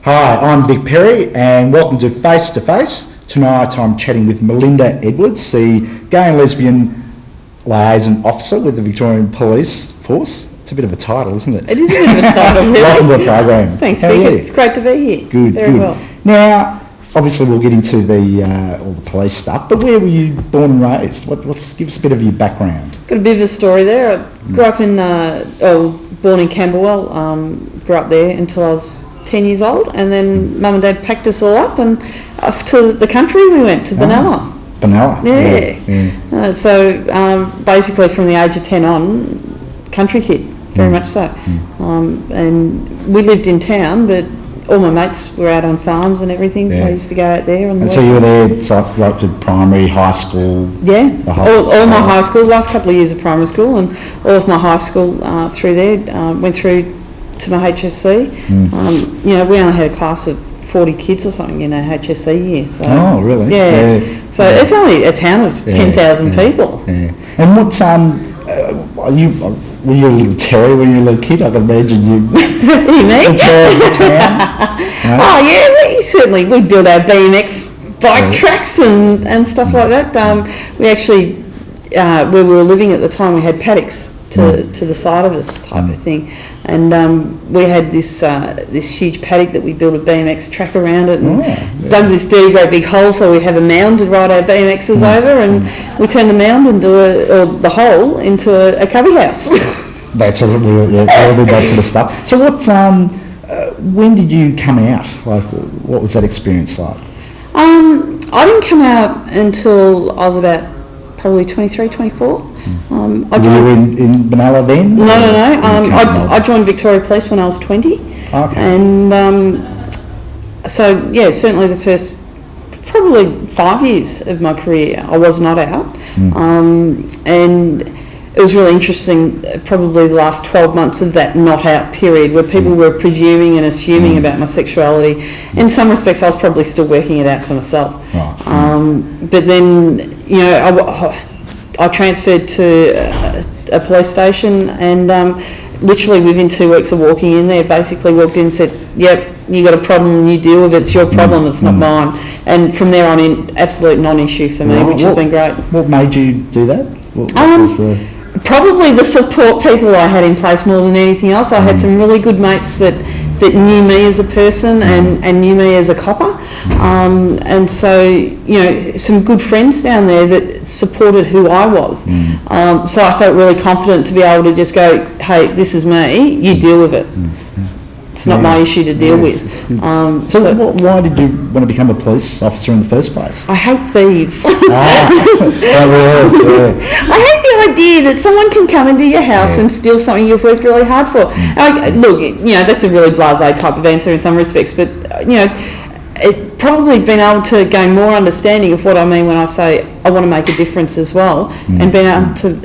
Hi, I'm Vic Perri and welcome to Face to Face. Tonight I'm chatting with Melinda Edwards, the Gay and Lesbian Liaison Officer with the Victorian Police Force. It's a bit of a title, isn't it? It is a bit of a title, really. Welcome to the program. Thanks, How are Vic. you? It's great to be here. Good, Very good. well. Now, obviously we'll get into the all the police stuff, but where were you born and raised? Give us a bit of your background. Got a bit of a story there. I grew up in, born in Camberwell, grew up there until I was 10 years old, and then Mum and Dad packed us all up and off to the country we went, to Benalla. Benalla? Yeah. So basically from the age of 10 on, country kid, very much so. And we lived in town, but all my mates were out on farms and everything, so I used to go out there. And so you were there, so right to primary, high school? Yeah, all my high school, last couple of years of primary school, and all of my high school through there, went through to my HSC. We only had a class of 40 kids or something in our HSC year. So, oh, really? Yeah. So it's only a town of 10,000 people. Yeah. And what, were you a little terror when you were a little kid? I can imagine you. You mean? The terror of the town. No? Oh yeah, we'd build our BMX bike tracks and stuff like that. We actually, where we were living at the time, we had paddocks to the side of us type of thing, and we had this huge paddock that we built a BMX track around it, and dug this dirty great big hole so we'd have a mound to ride our BMXs over, and we turned the mound or the hole into a cubby house. That's all. We all did that sort of stuff. So what? When did you come out? Like, what was that experience like? I didn't come out until I was about probably 23, 24. Were you in Benalla then? No. I joined Victoria Police when I was 20. Okay. And so, yeah, certainly the first probably 5 years of my career I was not out. And it was really interesting, probably the last 12 months of that not out period, where people were presuming and assuming about my sexuality. In some respects I was probably still working it out for myself. But then, I transferred to a police station, and literally within 2 weeks of walking in there, basically walked in and said, yep, you got a problem, you deal with it, it's your problem, it's not mine. And from there on in, absolute non-issue for me, which has been great. What made you do that? What was probably the support people I had in place more than anything else. I had some really good mates that knew me as a person and knew me as a copper, and so some good friends down there that supported who I was. So I felt really confident to be able to just go, hey, this is me, you deal with it. It's not my issue to deal with. So why did you want to become a police officer in the first place? I hate thieves. I hate the idea that someone can come into your house and steal something you've worked really hard for. Look, that's a really blasé type of answer in some respects, but it probably been able to gain more understanding of what I mean when I say I want to make a difference as well, and being able to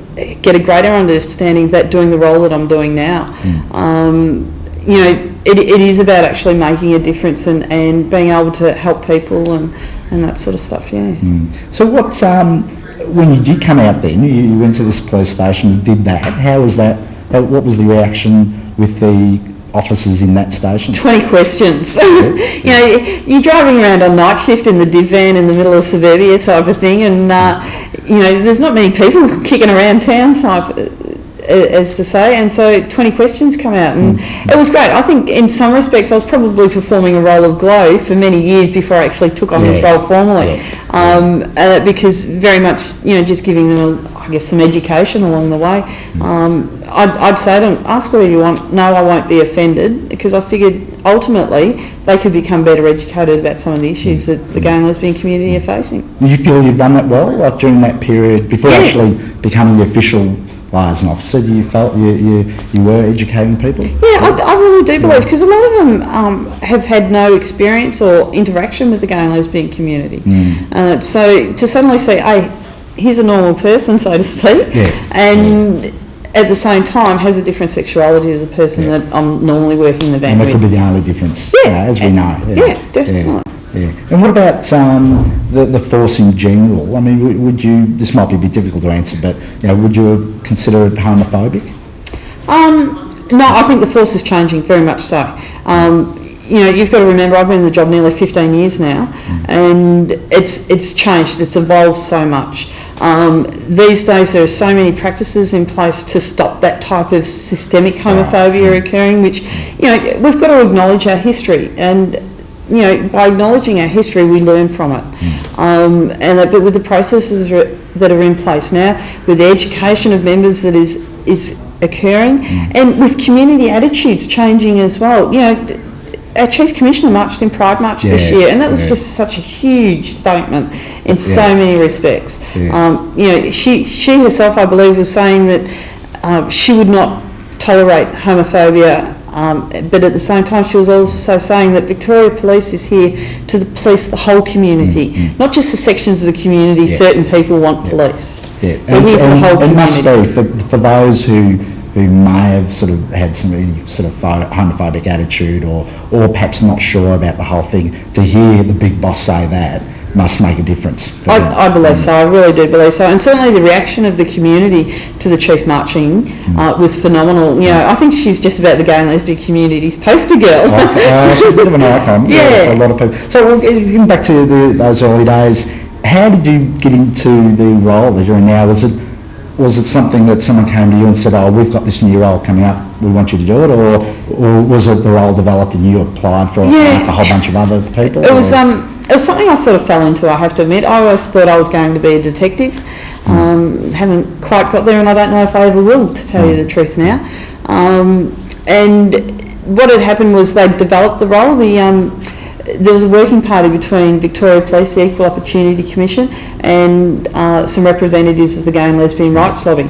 get a greater understanding of that doing the role that I'm doing now. It is about actually making a difference and being able to help people and that sort of stuff, So what, when you did come out then, you went to this police station, you did that, how was that, what was the reaction with the officers in that station? 20 questions. You're driving around on night shift in the div van in the middle of suburbia type of thing, and there's not many people kicking around town type. as to say, and so 20 questions come out, and it was great. I think in some respects I was probably performing a role of glow for many years before I actually took on this role formally, because very much, just giving them, some education along the way. I'd say to them, ask whatever you want. No, I won't be offended, because I figured ultimately they could become better educated about some of the issues that the gay and lesbian community are facing. Do you feel you've done that well, like during that period, before actually becoming the official liaison officer? Do you felt you were educating people? Yeah, I really do believe, because a lot of them have had no experience or interaction with the gay and lesbian community. So to suddenly say, hey, here's a normal person, so to speak, and at the same time has a different sexuality to the person that I'm normally working in the van with. And that could be the only difference, as we know. Definitely. And what about the force in general? I mean, would you, this might be a bit difficult to answer, but would you consider it homophobic? No, I think the force is changing, very much so. You've got to remember, I've been in the job nearly 15 years now, and it's changed, it's evolved so much. These days there are so many practices in place to stop that type of systemic homophobia occurring, which, we've got to acknowledge our history, and by acknowledging our history, we learn from it. But with the processes that are in place now, with the education of members that is occurring, and with community attitudes changing as well. Our Chief Commissioner marched in Pride March this year, and that was just such a huge statement in so many respects. She herself, I believe, was saying that she would not tolerate homophobia. But at the same time, she was also saying that Victoria Police is here to police the whole community, not just the sections of the community certain people want police. But here's the whole community. It must be for those who may have sort of had some sort of homophobic attitude or perhaps not sure about the whole thing, to hear the big boss say that must make a difference. I believe so, I really do believe so. And certainly the reaction of the community to the Chief marching was phenomenal. I think she's just about the gay and lesbian community's poster girl. She's a bit of an icon for a lot of people. So getting back to those early days, how did you get into the role that you're in now? Was it something that someone came to you and said, oh, we've got this new role coming up, we want you to do it, or was it the role developed and you applied for like a whole bunch of other people? It was something I sort of fell into, I have to admit. I always thought I was going to be a detective. Haven't quite got there, and I don't know if I ever will, to tell you the truth now. And what had happened was they'd developed the role. There was a working party between Victoria Police, the Equal Opportunity Commission, and some representatives of the gay and lesbian rights lobby.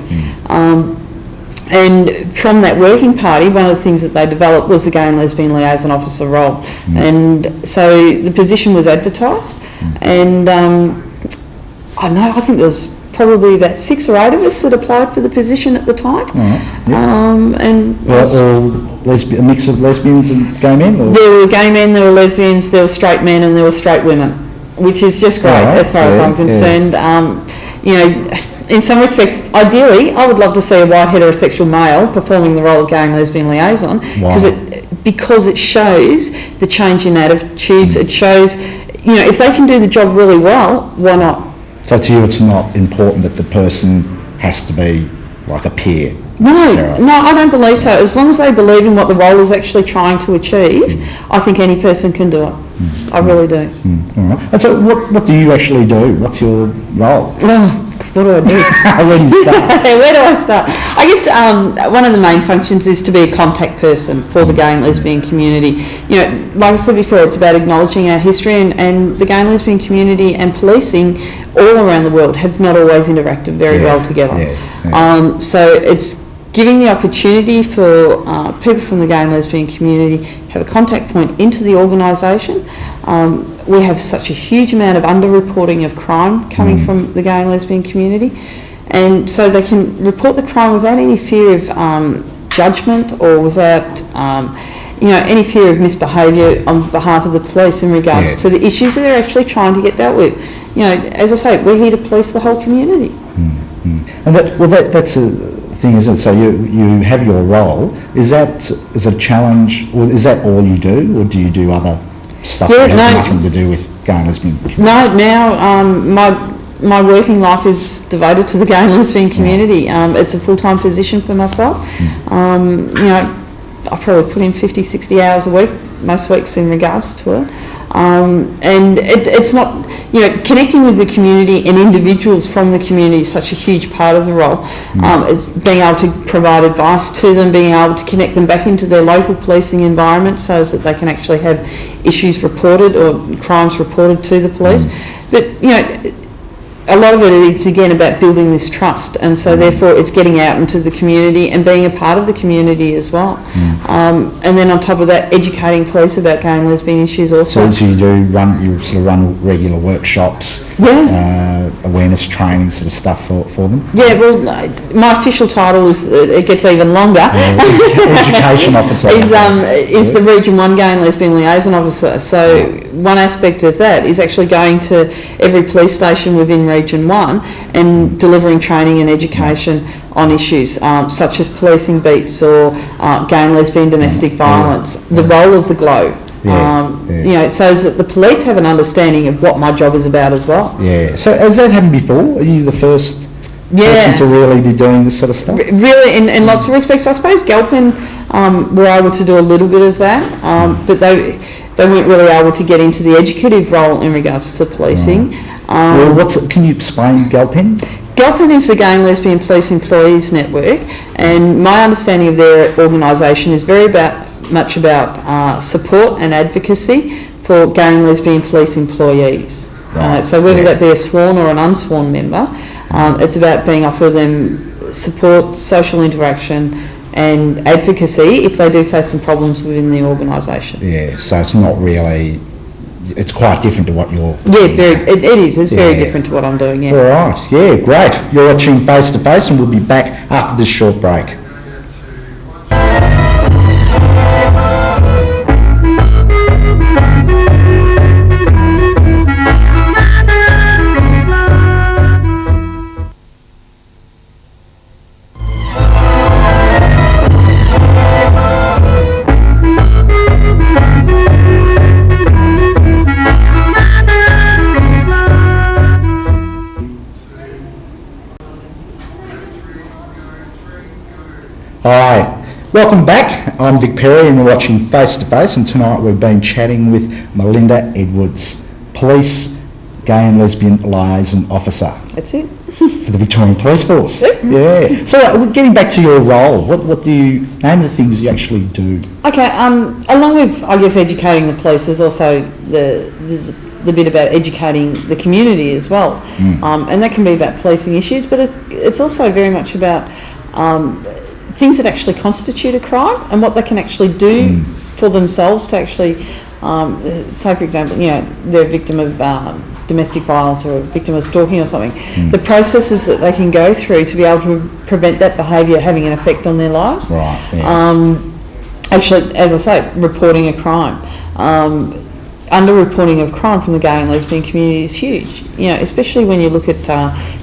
And from that working party, one of the things that they developed was the gay and lesbian liaison officer role. And so the position was advertised, and I think there was probably about 6 or 8 of us that applied for the position at the time. A mix of lesbians and gay men? Or? There were gay men, there were lesbians, there were straight men, and there were straight women, which is just great as far as I'm concerned. In some respects, ideally, I would love to see a white heterosexual male performing the role of gay and lesbian liaison, because it shows the change in attitudes. It shows, if they can do the job really well, why not? So to you, it's not important that the person has to be like a peer? No, I don't believe so. As long as they believe in what the role is actually trying to achieve, I think any person can do it. I really do. All right. And so what do you actually do? What's your role? What do I do? Where do you start? Where do I start? I guess one of the main functions is to be a contact person for the gay and lesbian community. Like I said before, it's about acknowledging our history, and the gay and lesbian community and policing all around the world have not always interacted very well together. So it's giving the opportunity for people from the gay and lesbian community have a contact point into the organisation. We have such a huge amount of under-reporting of crime coming from the gay and lesbian community, and so they can report the crime without any fear of judgment or without any fear of misbehaviour on behalf of the police in regards to the issues that they're actually trying to get dealt with. As I say, we're here to police the whole community. And that's a thing, isn't it? So you have your role. Is a challenge, or is that all you do, or do you do other stuff that has nothing to do with gay and lesbian? No, now my working life is devoted to the gay and lesbian community. It's a full-time position for myself. I probably put in 50, 60 hours a week, most weeks in regards to it. And it's not, connecting with the community and individuals from the community is such a huge part of the role. It's being able to provide advice to them, being able to connect them back into their local policing environment so that they can actually have issues reported or crimes reported to the police. But, a lot of it is again about building this trust, and so therefore it's getting out into the community and being a part of the community as well. And then on top of that, educating police about gay and lesbian issues also. So you run regular workshops, awareness training sort of stuff for them? Yeah, well, my official title is, it gets even longer. Education officer. is the Region 1 Gay and Lesbian Liaison Officer. So one aspect of that is actually going to every police station within Region 1 and delivering training and education on issues such as policing beats or gay and lesbian domestic violence, the role of the GLOW. So that the police have an understanding of what my job is about as well. Yeah. So has that happened before? Are you the first person to really be doing this sort of stuff? Really, in lots of respects. I suppose Galpin were able to do a little bit of that, but they weren't really able to get into the educative role in regards to policing. Can you explain Galpin? Galpin is the Gay and Lesbian Police Employees Network, and my understanding of their organisation is very much about support and advocacy for gay and lesbian police employees. So whether that be a sworn or an unsworn member, it's about being offered them support, social interaction and advocacy if they do face some problems within the organisation. Yeah, so it's not really, it's quite different to what you're... It is. It's very different to what I'm doing, All right, great. You're watching Face to Face, and we'll be back after this short break. Hi, welcome back. I'm Vic Perri and you're watching Face to Face, and tonight we've been chatting with Melinda Edwards, Police Gay and Lesbian Liaison Officer. That's it. For the Victorian Police Force. Yeah. So getting back to your role, what do you, name the things you actually do? Okay, along with, I guess, educating the police, there's also the bit about educating the community as well. And that can be about policing issues, but it's also very much about things that actually constitute a crime and what they can actually do for themselves to actually, say for example, they're a victim of domestic violence or a victim of stalking or something, the processes that they can go through to be able to prevent that behaviour having an effect on their lives. Right. Yeah. Actually, as I say, reporting a crime. Under-reporting of crime from the gay and lesbian community is huge, especially when you look at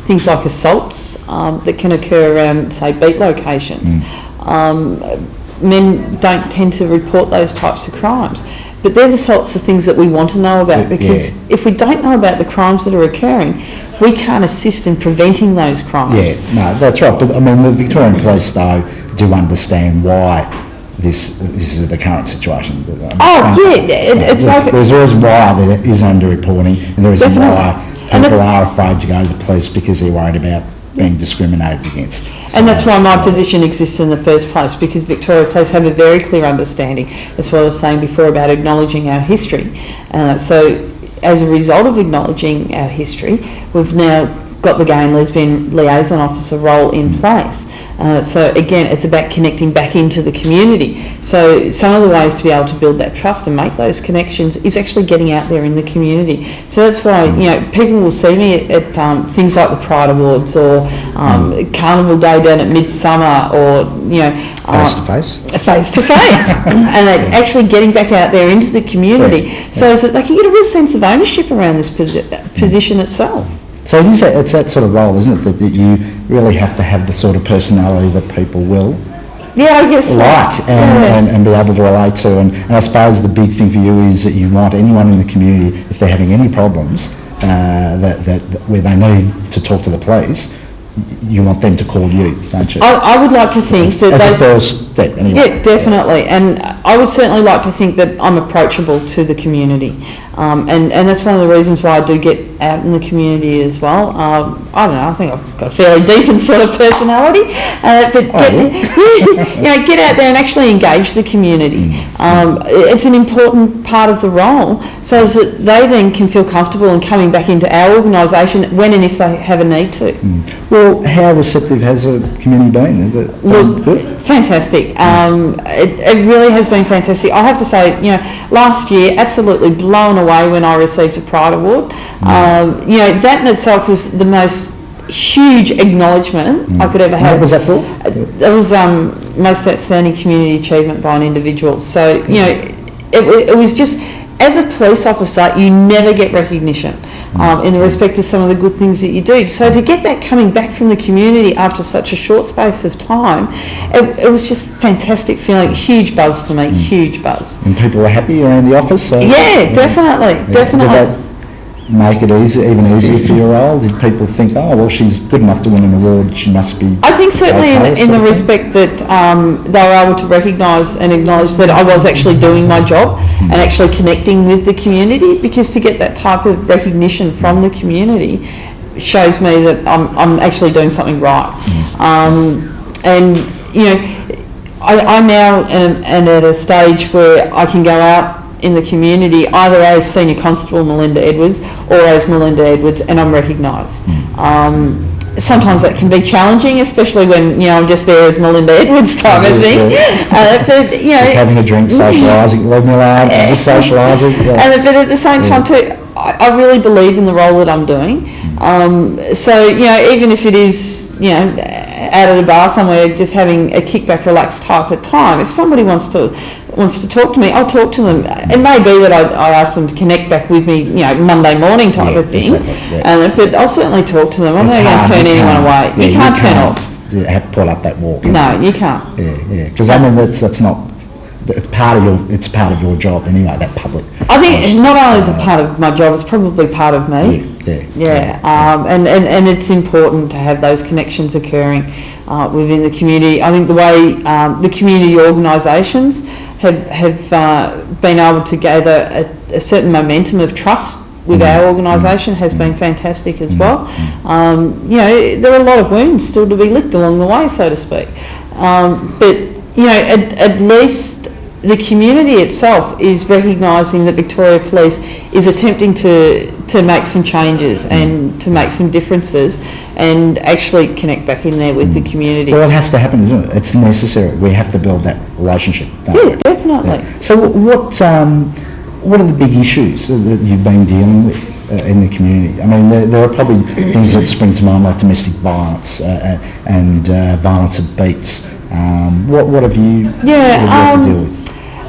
things like assaults that can occur around, say, beat locations. Men don't tend to report those types of crimes, but they're the sorts of things that we want to know about, because if we don't know about the crimes that are occurring, we can't assist in preventing those crimes. Yeah, no, that's right. But I mean, the Victorian Police, though, do understand why this is the current situation. It's like... There's a reason why there is under-reporting, and there is a reason why people are afraid to go to the police, because they're worried about being discriminated against. And that's why my position exists in the first place, because Victoria Police have a very clear understanding, as well as saying before, about acknowledging our history. So as a result of acknowledging our history, we've now got the Gay and Lesbian Liaison Officer role in place. So again, it's about connecting back into the community. So some of the ways to be able to build that trust and make those connections is actually getting out there in the community. So that's why, people will see me at things like the Pride Awards or Carnival Day down at Midsummer, or, Face to Face. Face to Face. And actually getting back out there into the community so that they can get a real sense of ownership around this position itself. So it's that sort of role, isn't it, that you really have to have the sort of personality that people will I guess like and be able to relate to. And I suppose the big thing for you is that you want anyone in the community, if they're having any problems, where they need to talk to the police, you want them to call you, don't you? I would like to think that as a first step, anyway. Yeah, definitely, and I would certainly like to think that I'm approachable to the community, and that's one of the reasons why I do get out in the community as well. I don't know, I think I've got a fairly decent sort of personality, but get out there and actually engage the community. It's an important part of the role, so that they then can feel comfortable in coming back into our organisation when and if they have a need to. Well, how receptive has the community been? Is it good? Fantastic. It really has been fantastic. I have to say, last year, absolutely blown away when I received a Pride Award. That in itself was the most huge acknowledgement I could ever have. What was that for? It was most outstanding community achievement by an individual. So, it was just, as a police officer, you never get recognition in the respect of some of the good things that you do. So to get that coming back from the community after such a short space of time, it was just fantastic feeling. Huge buzz for me, huge buzz. And people were happy around the office? So, definitely. Did that make it even easier for your role? Did people think, oh, well, she's good enough to win an award, she must be... I think certainly in the respect that they were able to recognise and acknowledge that I was actually doing my job and actually connecting with the community, because to get that type of recognition from the community shows me that I'm actually doing something right. I now am at a stage where I can go out in the community either as Senior Constable Melinda Edwards or as Melinda Edwards, and I'm recognised. Sometimes that can be challenging, especially when I'm just there as Melinda Edwards type of thing. Just having a drink, socialising, leave me alone, just socialising. But at the same time too, I really believe in the role that I'm doing. So even if it is out at a bar somewhere, just having a kickback, relaxed type of time, if somebody wants to talk to me, I'll talk to them. It may be that I ask them to connect back with me, Monday morning type of thing. Exactly, but I'll certainly talk to them. I'm not going to turn anyone away. You can't turn off. You have to pull up that wall. No, you can't. Because that's not. It's part of your job anyway. That public. I think not only is it part of my job, it's probably part of me. And it's important to have those connections occurring within the community. I think the way the community organisations have been able to gather a certain momentum of trust with our organisation has been fantastic as well. There are a lot of wounds still to be licked along the way, so to speak. But at least the community itself is recognising that Victoria Police is attempting to make some changes and to make some differences and actually connect back in there with the community. Well, it has to happen, isn't it? It's necessary. We have to build that relationship, don't we? Definitely. Yeah. So what are the big issues that you've been dealing with in the community? I mean, there are probably things that spring to mind, like domestic violence and violence at beats. What have you had to deal with?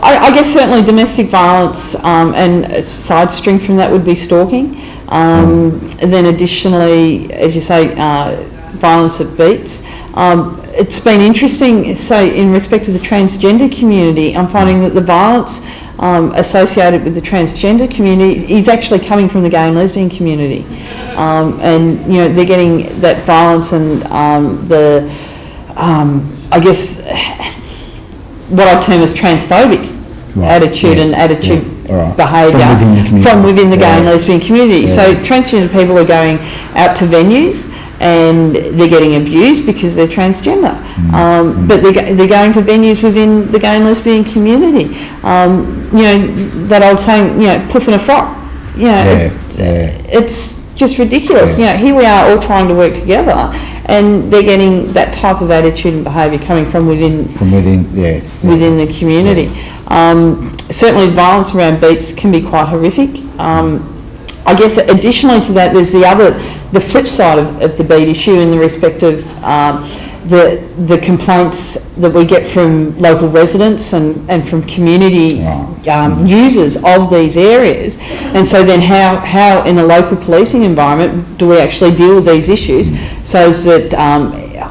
I guess certainly domestic violence, and a side string from that would be stalking. And then additionally, as you say, violence at beats. It's been interesting, say, in respect to the transgender community, I'm finding that the violence associated with the transgender community is actually coming from the gay and lesbian community. And, they're getting that violence and I guess what I term as transphobic attitude and behaviour from within the gay and lesbian community. So transgender people are going out to venues and they're getting abused because they're transgender. But they're going to venues within the gay and lesbian community. That old saying, puff in a frock. It's just ridiculous. Here we are all trying to work together, and they're getting that type of attitude and behaviour coming from within the community. Certainly, violence around beats can be quite horrific. I guess additionally to that, there's the flip side of the beat issue in the respect of the complaints that we get from local residents and from community users of these areas. And so then how in a local policing environment do we actually deal with these issues so that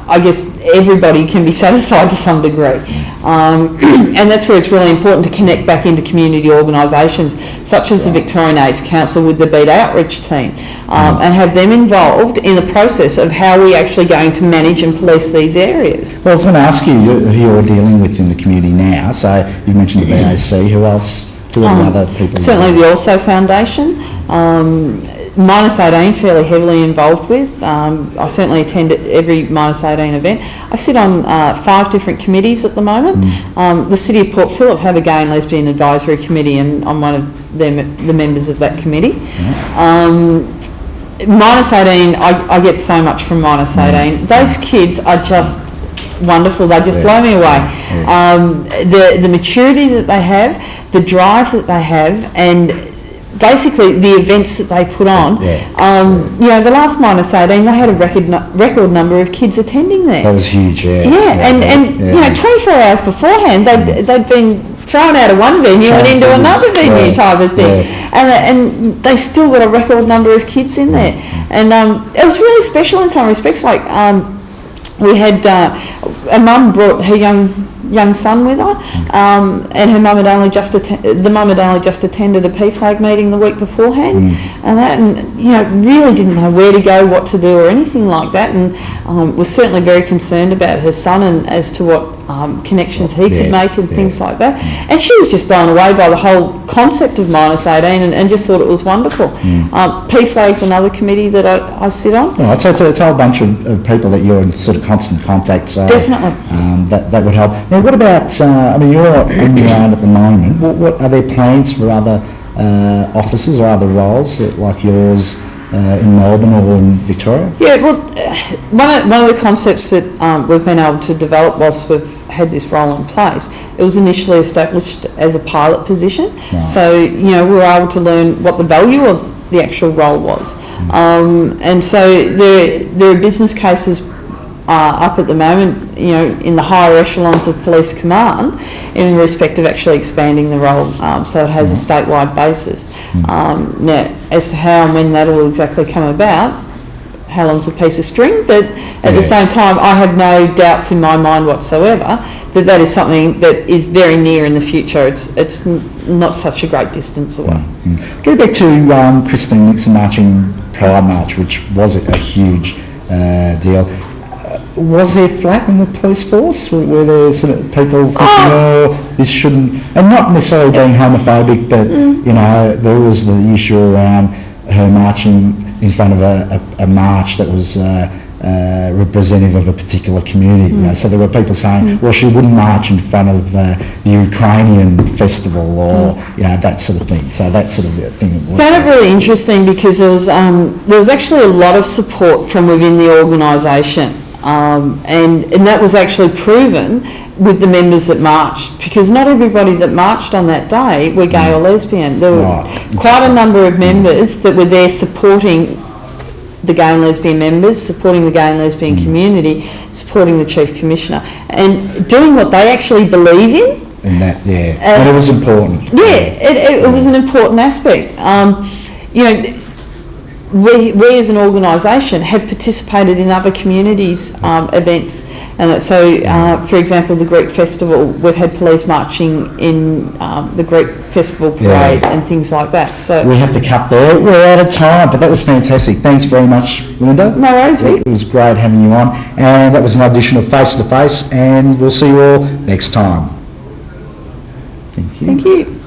I guess everybody can be satisfied to some degree. And that's where it's really important to connect back into community organisations such as the Victorian AIDS Council with the Beat Outreach team, and have them involved in the process of how we're actually going to manage and police these areas. Well, I was going to ask you who you're dealing with in the community now. So you mentioned the BAC. Who else? Who are the other people? Certainly the Also Foundation. Minus 18 fairly heavily involved with. I certainly attend every Minus 18 event. I sit on 5 different committees at the moment. The City of Port Phillip have a Gay and Lesbian Advisory Committee, and I'm one of the members of that committee. Minus 18, I get so much from Minus 18. Those kids are just wonderful. They just blow me away. The maturity that they have, the drive that they have, and basically the events that they put on. You know, the last Minus 18, they had a record number of kids attending there. That was huge, and you know, 24 hours beforehand, they'd been thrown out of one venue and into another venue type of thing. And they still got a record number of kids in there. And it was really special in some respects. Like, we had a mum brought her young son with her, and her mum had only just attended a PFLAG meeting the week beforehand, and you know, really didn't know where to go, what to do, or anything like that, and was certainly very concerned about her son and as to what connections he could make and things like that. And she was just blown away by the whole concept of Minus 18 and just thought it was wonderful. PFLAG's another committee that I sit on. Right, so it's a whole bunch of people that you're in sort of constant contact. So definitely. That would help. Now, what about, I mean, you're in your own at the moment. What are there plans for other offices or other roles like yours in Melbourne or in Victoria? Yeah, well, one of the concepts that we've been able to develop whilst we've had this role in place, it was initially established as a pilot position. Right. So, you know, we were able to learn what the value of the actual role was. And so there are business cases up at the moment, you know, in the higher echelons of police command in respect of actually expanding the role, so it has a statewide basis. Now, as to how and when that will exactly come about, how long's a piece of string, but at the same time, I have no doubts in my mind whatsoever that is something that is very near in the future. It's not such a great distance away. Go back to Christine Nixon marching Pride March, which was a huge deal. Was there flack in the police force? Were there sort of people thinking, oh, this shouldn't, and not necessarily being homophobic, but you know, there was the issue around her marching in front of a march that was representative of a particular community. You know, so there were people saying, well, she wouldn't march in front of the Ukrainian festival or you know, that sort of thing. So that sort of thing. I found it really interesting because there was actually a lot of support from within the organisation. And that was actually proven with the members that marched, because not everybody that marched on that day were gay or lesbian. There were quite a number of members that were there supporting the gay and lesbian members, supporting the gay and lesbian community, supporting the Chief Commissioner, and doing what they actually believe in. And that, and it was important. It was an important aspect. You know, we as an organisation have participated in other communities' events, and so, for example, the Greek Festival, we've had police marching in the Greek Festival parade and things like that. So we have to cut there. We're out of time, but that was fantastic. Thanks very much, Linda. No worries, Vic. It was great having you on, and that was an edition of Face to Face, and we'll see you all next time. Thank you. Thank you.